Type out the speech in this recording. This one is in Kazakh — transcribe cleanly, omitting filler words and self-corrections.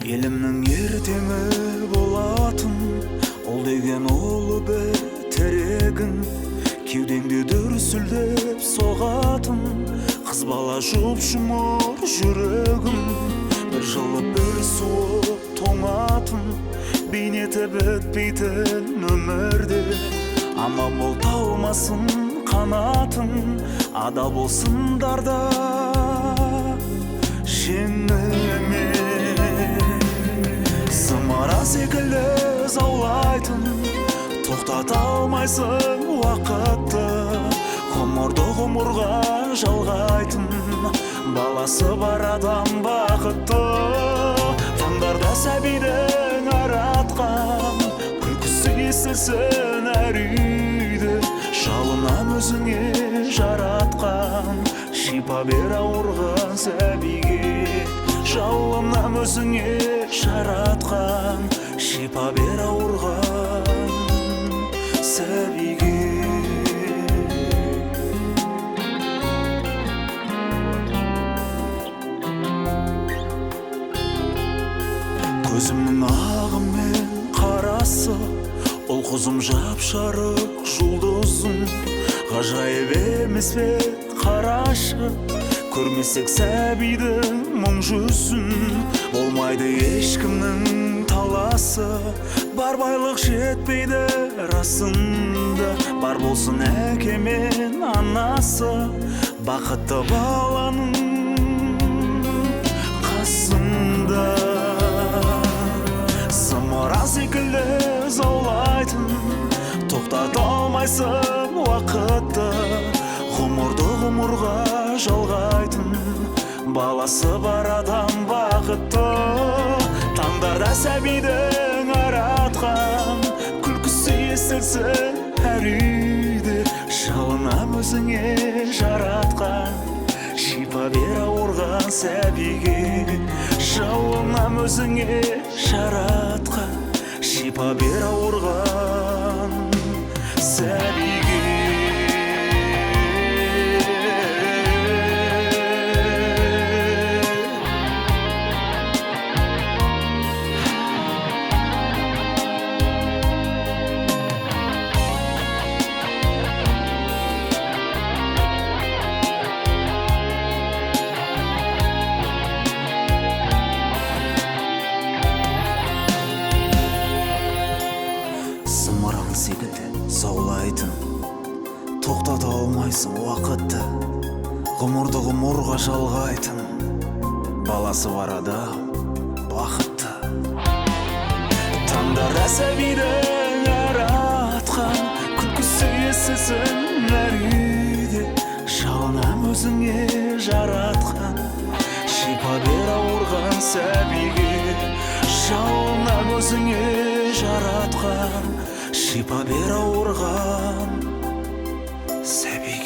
Елімнің ертеңі болатын, ол деген ұлы бір терегің. Кеудеңде дүрсілдеп соғатын, қыз бала жұп-жұмыр жүрегім. Бір жылы бір суып тоңатын, бейнеті бітпейтін өмірде. Ама бол талмасын қанатын, адал болсындарда жеңілме. Зымыра секілді заулайтын, тоқтата алмайсың уақытты. Ғұмырды ғұмырға жалғайтын, баласы бар адам бақытты. Таңдарда сәбидің аратқан, күлкісі естілсін әр үйді. Жалынам өзіңе жаратқан, шипа бер ауырған сәбиге. Жалынам өзіңе жаратқан, шипа бер ауырған сәбиге. Көзімнің ағы мен қарасы, ол қызым жап-жарық жұлдызым. Ғажайып емес пе қарашы, көрмесек сәбидің мұң жүзін. Болмайды ешкімнің таласы, бар байлық жетпейді расында. Бар болсын әке мен анасы, бақытты баланың қасында. Зымыра секілді заулайтын, тоқтата алмайсың уақытты. Ғұмырды ғұмырға жалғайтын, баласы бар адам бақытты. Таңдарда сәбидің аратқан, күлкісі естілсін әр үйде. Жалынам өзіңе жаратқан, шипа бер ауырған сәбиге. Жалынам өзіңе жаратқан, шипа бер ауырған сәбиге. Зымыран секілді заулайтын, тоқтата алмайсың уақытты. Ғұмырды ғұмырға жалғайтын, баласы бар адам бақытты. Таңдарда сәбидің аратқан, күлкісі естілсін әр үйде. Жалынам өзіңе жаратқан, шипа бер ауырған сәбиге. Жалынам өзіңе жаратқан, шипа бер ауырған сәбиге.